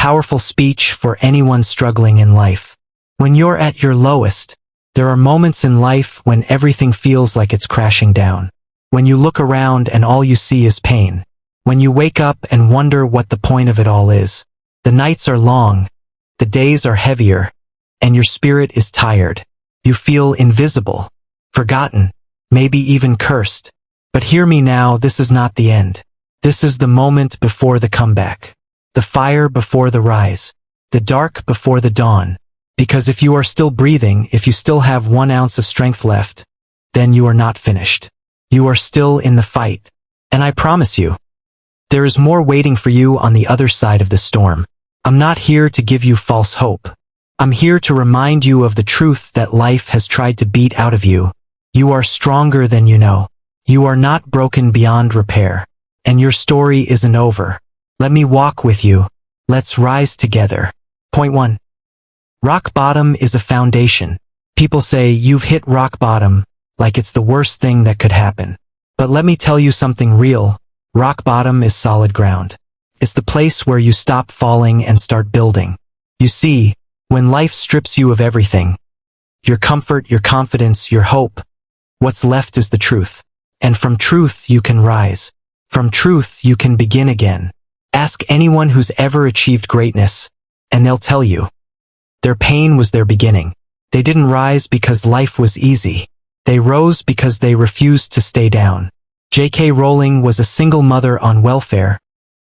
powerful speech for anyone struggling in life. When you're at your lowest, there are moments in life when everything feels like it's crashing down. When you look around and all you see is pain. When you wake up and wonder what the point of it all is. The nights are long, the days are heavier, and your spirit is tired. You feel invisible, forgotten, maybe even cursed. But hear me now, this is not the end. This is the moment before the comeback. The fire before the rise. The dark before the dawn. Because if you are still breathing, if you still have 1 ounce of strength left, then you are not finished. You are still in the fight. And I promise you, there is more waiting for you on the other side of the storm. I'm not here to give you false hope. I'm here to remind you of the truth that life has tried to beat out of you. You are stronger than you know. You are not broken beyond repair. And your story isn't over. Let me walk with you. Let's rise together. Point 1. Rock bottom is a foundation. People say you've hit rock bottom, like it's the worst thing that could happen. But let me tell you something real. Rock bottom is solid ground. It's the place where you stop falling and start building. You see, when life strips you of everything, your comfort, your confidence, your hope, what's left is the truth. And from truth you can rise. From truth you can begin again. Ask anyone who's ever achieved greatness, and they'll tell you. Their pain was their beginning. They didn't rise because life was easy. They rose because they refused to stay down. J.K. Rowling was a single mother on welfare,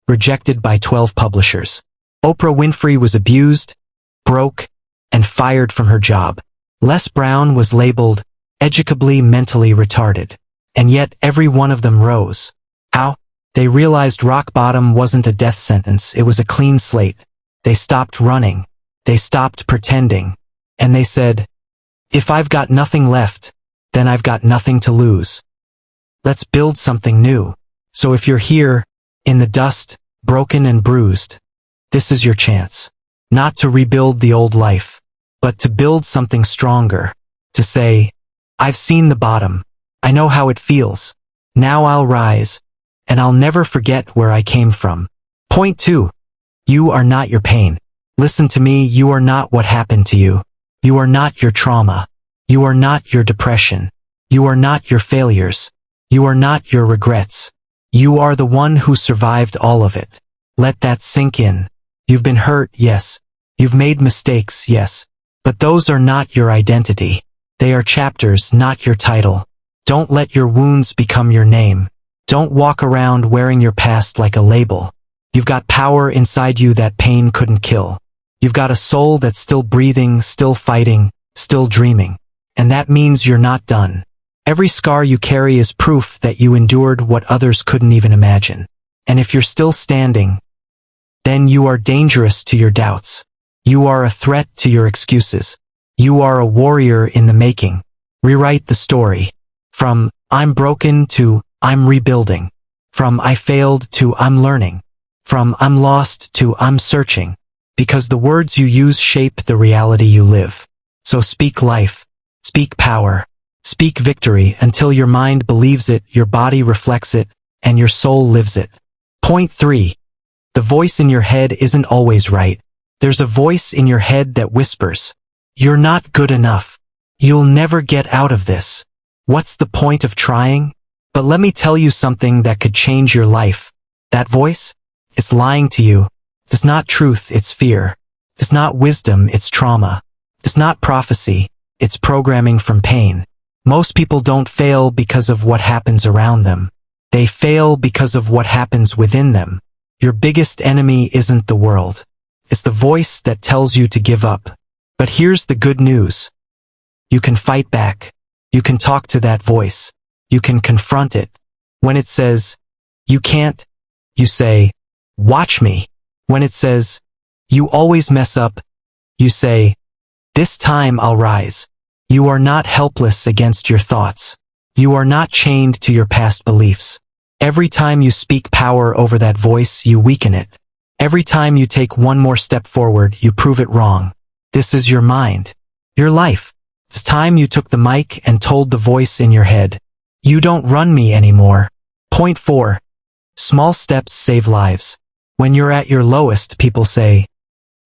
rejected by 12 publishers. Oprah Winfrey was abused, broke, and fired from her job. Les Brown was labeled, educably mentally retarded. And yet every one of them rose. How? They realized rock bottom wasn't a death sentence, it was a clean slate. They stopped running. They stopped pretending. And they said, if I've got nothing left, then I've got nothing to lose. Let's build something new. So if you're here, in the dust, broken and bruised, this is your chance. Not to rebuild the old life, but to build something stronger. To say, I've seen the bottom. I know how it feels. Now I'll rise, and I'll never forget where I came from. Point 2. You are not your pain. Listen to me, you are not what happened to you. You are not your trauma. You are not your depression. You are not your failures. You are not your regrets. You are the one who survived all of it. Let that sink in. You've been hurt, yes. You've made mistakes, yes. But those are not your identity. They are chapters, not your title. Don't let your wounds become your name. Don't walk around wearing your past like a label. You've got power inside you that pain couldn't kill. You've got a soul that's still breathing, still fighting, still dreaming. And that means you're not done. Every scar you carry is proof that you endured what others couldn't even imagine. And if you're still standing, then you are dangerous to your doubts. You are a threat to your excuses. You are a warrior in the making. Rewrite the story. From, I'm broken to, I'm rebuilding. From, I failed to, I'm learning. From, I'm lost to, I'm searching. Because the words you use shape the reality you live. So speak life. Speak power. Speak victory until your mind believes it, your body reflects it, and your soul lives it. Point 3. The voice in your head isn't always right. There's a voice in your head that whispers, you're not good enough. You'll never get out of this. What's the point of trying? But let me tell you something that could change your life. That voice? It's lying to you. It's not truth, it's fear. It's not wisdom, it's trauma. It's not prophecy, it's programming from pain. Most people don't fail because of what happens around them. They fail because of what happens within them. Your biggest enemy isn't the world. It's the voice that tells you to give up. But here's the good news. You can fight back. You can talk to that voice. You can confront it. When it says, you can't, you say, watch me. When it says, you always mess up, you say, this time I'll rise. You are not helpless against your thoughts. You are not chained to your past beliefs. Every time you speak power over that voice, you weaken it. Every time you take one more step forward, you prove it wrong. This is your mind. Your life. It's time you took the mic and told the voice in your head, you don't run me anymore. Point 4. Small steps save lives. When you're at your lowest, people say,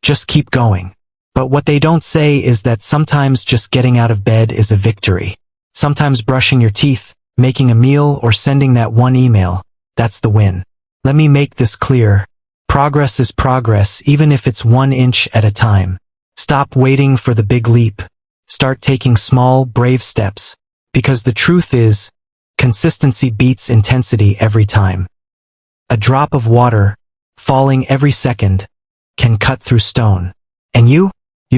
just keep going. But what they don't say is that sometimes just getting out of bed is a victory. Sometimes brushing your teeth, making a meal, or sending that one email, that's the win. Let me make this clear. Progress is progress, even if it's 1 inch at a time. Stop waiting for the big leap. Start taking small, brave steps. Because the truth is, consistency beats intensity every time. A drop of water, falling every second, can cut through stone. And you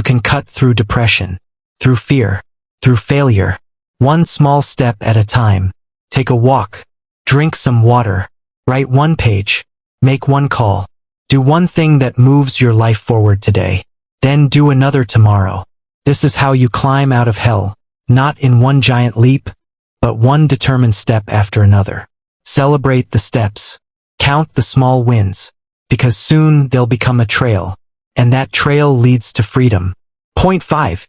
can cut through depression, through fear, through failure. One small step at a time. Take a walk. Drink some water. Write 1 page. Make 1 call. Do 1 thing that moves your life forward today. Then do another tomorrow. This is how you climb out of hell. Not in 1 giant leap, but 1 determined step after another. Celebrate the steps. Count the small wins. Because soon they'll become a trail. And that trail leads to freedom. Point 5.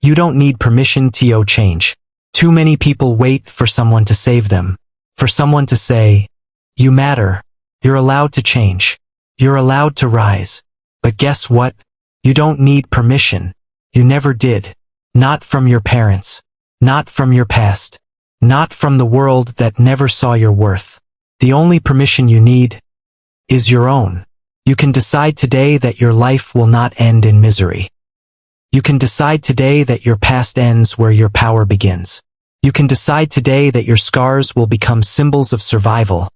You don't need permission to change. Too many people wait for someone to save them. For someone to say, you matter. You're allowed to change. You're allowed to rise. But guess what? You don't need permission. You never did. Not from your parents. Not from your past. Not from the world that never saw your worth. The only permission you need is your own. You can decide today that your life will not end in misery. You can decide today that your past ends where your power begins. You can decide today that your scars will become symbols of survival,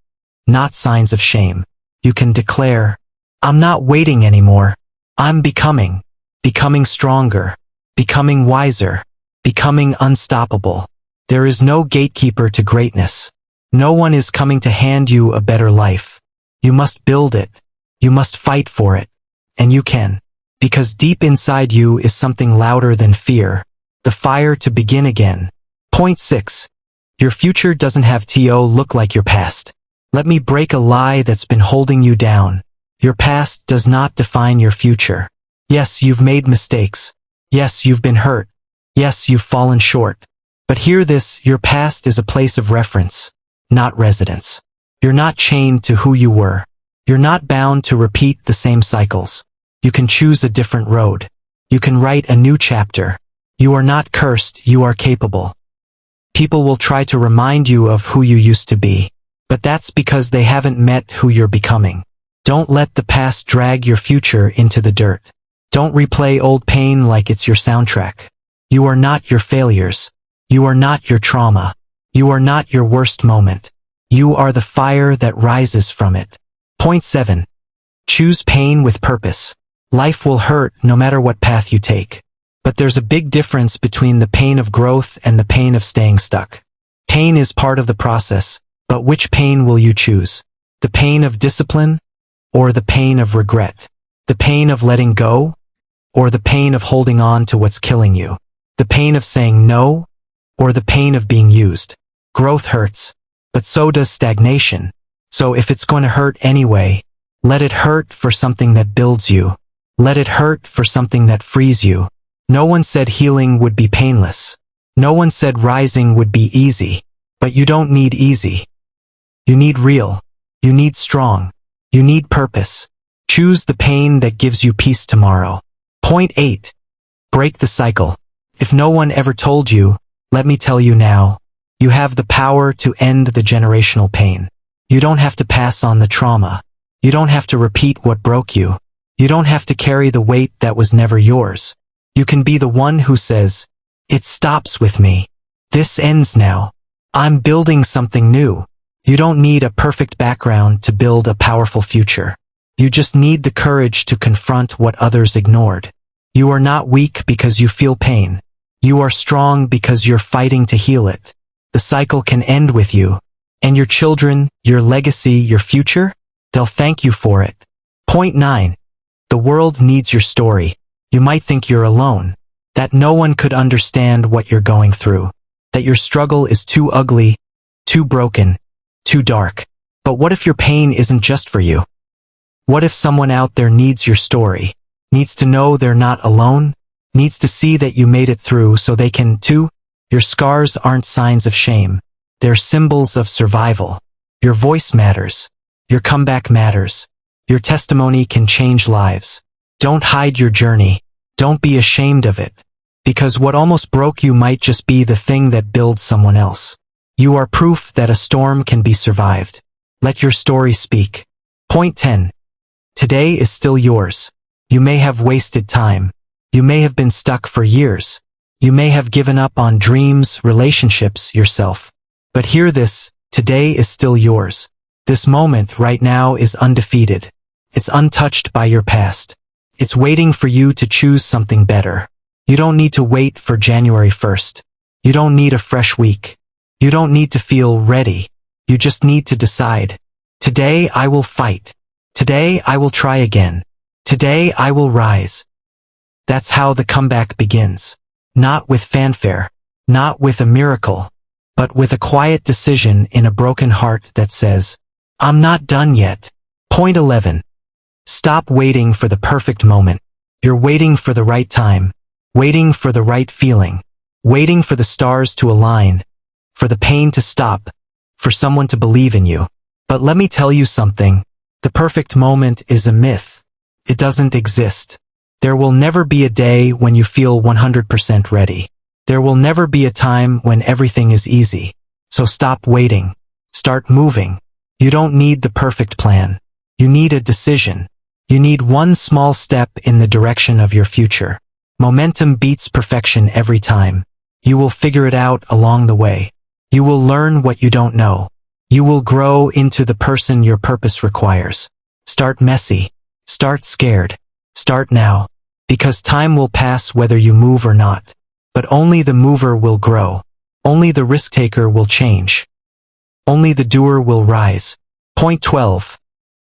not signs of shame. You can declare, I'm not waiting anymore. I'm becoming stronger, becoming wiser, becoming unstoppable. There is no gatekeeper to greatness. No one is coming to hand you a better life. You must build it. You must fight for it. And you can. Because deep inside you is something louder than fear. The fire to begin again. Point 6. Your future doesn't have to look like your past. Let me break a lie that's been holding you down. Your past does not define your future. Yes, you've made mistakes. Yes, you've been hurt. Yes, you've fallen short. But hear this, your past is a place of reference, not residence. You're not chained to who you were. You're not bound to repeat the same cycles. You can choose a different road. You can write a new chapter. You are not cursed, you are capable. People will try to remind you of who you used to be. But that's because they haven't met who you're becoming. Don't let the past drag your future into the dirt. Don't replay old pain like it's your soundtrack. You are not your failures. You are not your trauma. You are not your worst moment. You are the fire that rises from it. Point 7. Choose pain with purpose. Life will hurt no matter what path you take. But there's a big difference between the pain of growth and the pain of staying stuck. Pain is part of the process, but which pain will you choose? The pain of discipline or the pain of regret? The pain of letting go or the pain of holding on to what's killing you? The pain of saying no or the pain of being used? Growth hurts, but so does stagnation. So if it's going to hurt anyway, let it hurt for something that builds you. Let it hurt for something that frees you. No one said healing would be painless. No one said rising would be easy. But you don't need easy. You need real. You need strong. You need purpose. Choose the pain that gives you peace tomorrow. Point 8. Break the cycle. If no one ever told you, let me tell you now. You have the power to end the generational pain. You don't have to pass on the trauma. You don't have to repeat what broke you. You don't have to carry the weight that was never yours. You can be the one who says, it stops with me. This ends now. I'm building something new. You don't need a perfect background to build a powerful future. You just need the courage to confront what others ignored. You are not weak because you feel pain. You are strong because you're fighting to heal it. The cycle can end with you. And your children, your legacy, your future, they'll thank you for it. Point 9. The world needs your story. You might think you're alone, that no one could understand what you're going through, that your struggle is too ugly, too broken, too dark. But what if your pain isn't just for you? What if someone out there needs your story, needs to know they're not alone, needs to see that you made it through so they can too? Your scars aren't signs of shame. They're symbols of survival. Your voice matters. Your comeback matters. Your testimony can change lives. Don't hide your journey. Don't be ashamed of it. Because what almost broke you might just be the thing that builds someone else. You are proof that a storm can be survived. Let your story speak. Point 10. Today is still yours. You may have wasted time. You may have been stuck for years. You may have given up on dreams, relationships, yourself. But hear this, today is still yours. This moment right now is undefeated. It's untouched by your past. It's waiting for you to choose something better. You don't need to wait for January 1st. You don't need a fresh week. You don't need to feel ready. You just need to decide. Today I will fight. Today I will try again. Today I will rise. That's how the comeback begins. Not with fanfare. Not with a miracle. But with a quiet decision in a broken heart that says, I'm not done yet. Point 11. Stop waiting for the perfect moment. You're waiting for the right time. Waiting for the right feeling. Waiting for the stars to align. For the pain to stop. For someone to believe in you. But let me tell you something. The perfect moment is a myth. It doesn't exist. There will never be a day when you feel 100% ready. There will never be a time when everything is easy. So stop waiting. Start moving. You don't need the perfect plan. You need a decision. You need one small step in the direction of your future. Momentum beats perfection every time. You will figure it out along the way. You will learn what you don't know. You will grow into the person your purpose requires. Start messy. Start scared. Start now. Because time will pass whether you move or not. But only the mover will grow. Only the risk-taker will change. Only the doer will rise. Point 12.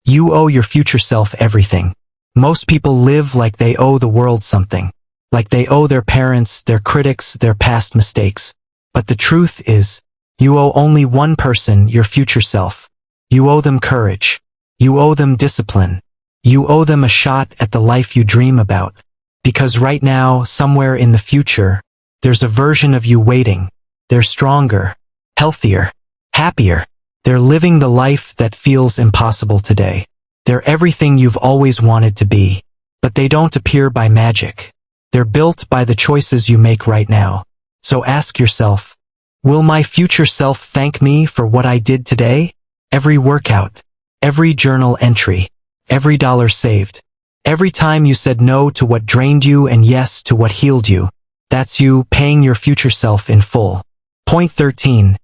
You owe your future self everything. Most people live like they owe the world something. Like they owe their parents, their critics, their past mistakes. But the truth is, you owe only one person, your future self. You owe them courage. You owe them discipline. You owe them a shot at the life you dream about. Because right now, somewhere in the future, there's a version of you waiting. They're stronger, healthier, happier. They're living the life that feels impossible today. They're everything you've always wanted to be. But they don't appear by magic. They're built by the choices you make right now. So ask yourself, will my future self thank me for what I did today? Every workout, every journal entry, every dollar saved, every time you said no to what drained you and yes to what healed you. That's you paying your future self in full. Point 13.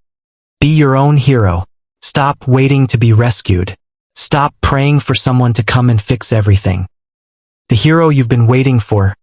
Be your own hero. Stop waiting to be rescued. Stop praying for someone to come and fix everything. The hero you've been waiting for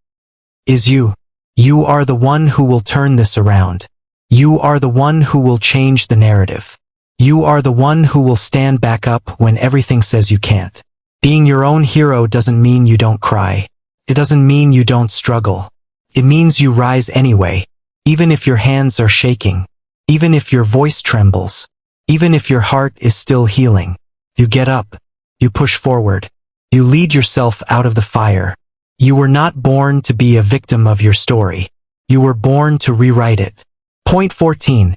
is you. You are the one who will turn this around. You are the one who will change the narrative. You are the one who will stand back up when everything says you can't. Being your own hero doesn't mean you don't cry. It doesn't mean you don't struggle. It means you rise anyway, even if your hands are shaking, even if your voice trembles, even if your heart is still healing. You get up. You push forward. You lead yourself out of the fire. You were not born to be a victim of your story. You were born to rewrite it. Point 14.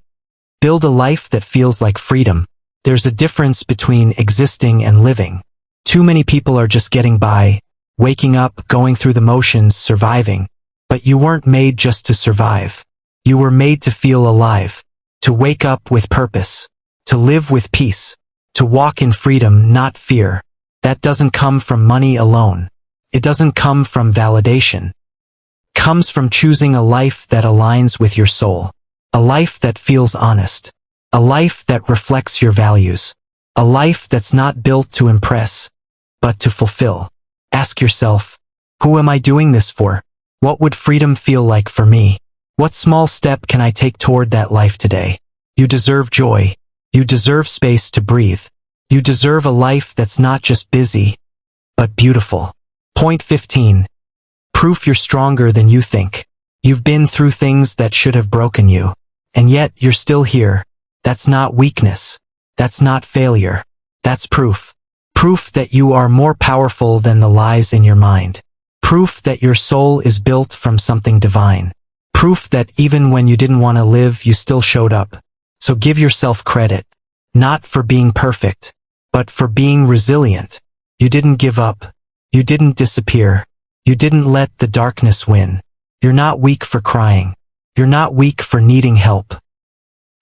Build a life that feels like freedom. There's a difference between existing and living. Too many people are just getting by, waking up, going through the motions, surviving. But you weren't made just to survive. You were made to feel alive, to wake up with purpose, to live with peace, to walk in freedom, not fear. That doesn't come from money alone. It doesn't come from validation. It comes from choosing a life that aligns with your soul. A life that feels honest. A life that reflects your values. A life that's not built to impress, but to fulfill. Ask yourself, who am I doing this for? What would freedom feel like for me? What small step can I take toward that life today? You deserve joy. You deserve space to breathe. You deserve a life that's not just busy, but beautiful. Point 15. Proof you're stronger than you think. You've been through things that should have broken you. And yet you're still here. That's not weakness. That's not failure. That's proof. Proof that you are more powerful than the lies in your mind. Proof that your soul is built from something divine. Proof that even when you didn't want to live, you still showed up. So give yourself credit. Not for being perfect, but for being resilient. You didn't give up. You didn't disappear. You didn't let the darkness win. You're not weak for crying. You're not weak for needing help.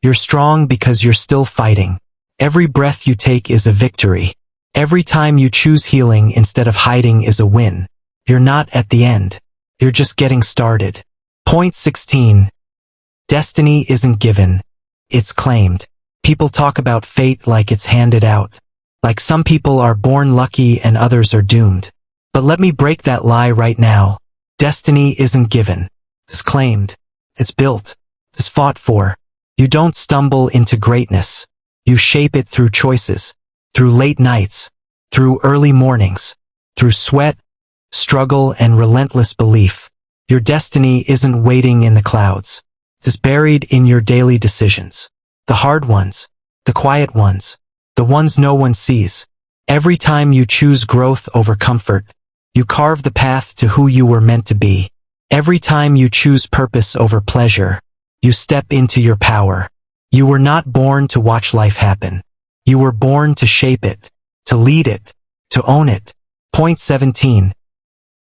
You're strong because you're still fighting. Every breath you take is a victory. Every time you choose healing instead of hiding is a win. You're not at the end. You're just getting started. Point 16. Destiny isn't given. It's claimed. People talk about fate like it's handed out. Like some people are born lucky and others are doomed. But let me break that lie right now. Destiny isn't given. It's claimed. It's built. It's fought for. You don't stumble into greatness. You shape it through choices, through late nights, through early mornings, through sweat, struggle, and relentless belief. Your destiny isn't waiting in the clouds. It's buried in your daily decisions. The hard ones, the quiet ones, the ones no one sees. Every time you choose growth over comfort, you carve the path to who you were meant to be. Every time you choose purpose over pleasure, you step into your power. You were not born to watch life happen. You were born to shape it, to lead it, to own it. Point 17.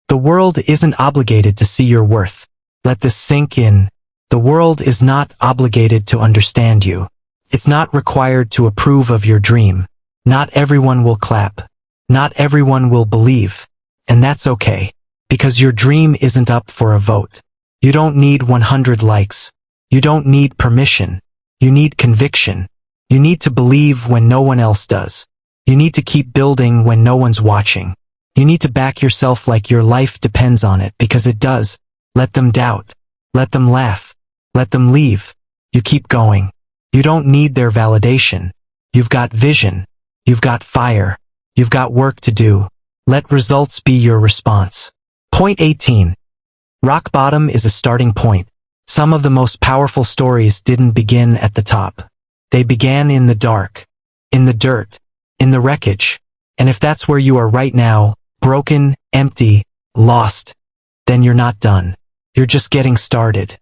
The world isn't obligated to see your worth. Let this sink in. The world is not obligated to understand you. It's not required to approve of your dream. Not everyone will clap. Not everyone will believe. And that's okay, because your dream isn't up for a vote. You don't need 100 likes. You don't need permission. You need conviction. You need to believe when no one else does. You need to keep building when no one's watching. You need to back yourself like your life depends on it, because it does. Let them doubt. Let them laugh. Let them leave. You keep going. You don't need their validation. You've got vision. You've got fire. You've got work to do. Let results be your response. Point 18. Rock bottom is a starting point. Some of the most powerful stories didn't begin at the top. They began in the dark, in the dirt, in the wreckage. And if that's where you are right now, broken, empty, lost, then you're not done. You're just getting started.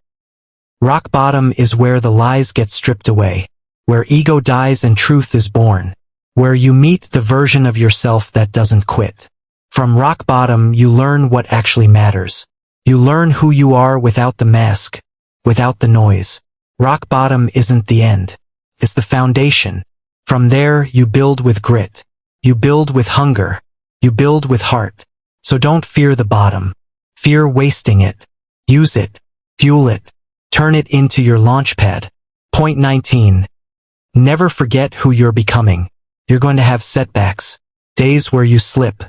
Rock bottom is where the lies get stripped away, where ego dies and truth is born, where you meet the version of yourself that doesn't quit. From rock bottom, you learn what actually matters. You learn who you are without the mask, without the noise. Rock bottom isn't the end. It's the foundation. From there, you build with grit. You build with hunger. You build with heart. So don't fear the bottom. Fear wasting it. Use it. Fuel it. Turn it into your launch pad. Point 19. Never forget who you're becoming. You're going to have setbacks. Days where you slip.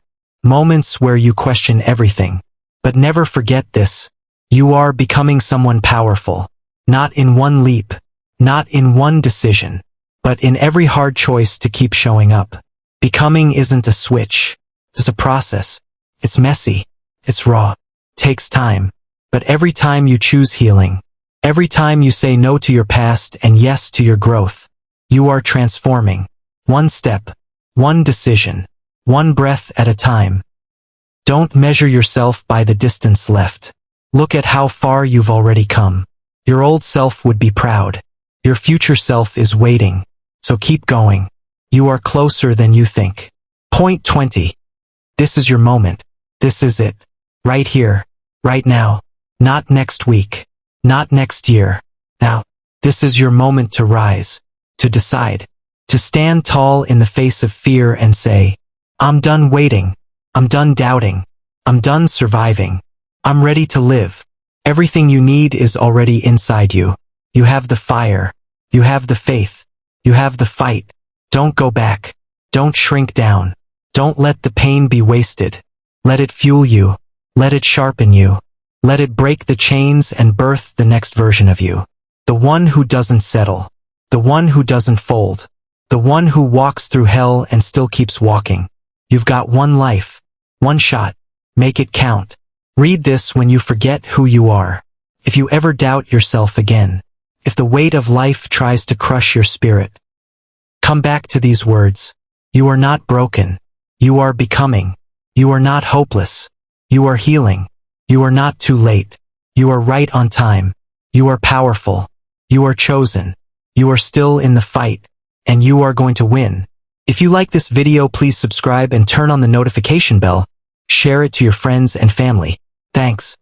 Moments where you question everything. But never forget this. You are becoming someone powerful. Not in one leap. Not in one decision. But in every hard choice to keep showing up. Becoming isn't a switch. It's a process. It's messy. It's raw. Takes time. But every time you choose healing, every time you say no to your past and yes to your growth, you are transforming. One step, one decision, one breath at a time. Don't measure yourself by the distance left. Look at how far you've already come. Your old self would be proud. Your future self is waiting. So keep going. You are closer than you think. Point 20. This is your moment. This is it. Right here. Right now. Not next week. Not next year. Now. This is your moment to rise. To decide. To stand tall in the face of fear and say, I'm done waiting. I'm done doubting. I'm done surviving. I'm ready to live. Everything you need is already inside you. You have the fire. You have the faith. You have the fight. Don't go back. Don't shrink down. Don't let the pain be wasted. Let it fuel you. Let it sharpen you. Let it break the chains and birth the next version of you. The one who doesn't settle. The one who doesn't fold. The one who walks through hell and still keeps walking. You've got one life. One shot. Make it count. Read this when you forget who you are. If you ever doubt yourself again. If the weight of life tries to crush your spirit. Come back to these words. You are not broken. You are becoming. You are not hopeless. You are healing. You are not too late. You are right on time. You are powerful. You are chosen. You are still in the fight. And you are going to win. If you like this video, please subscribe and turn on the notification bell. Share it to your friends and family. Thanks.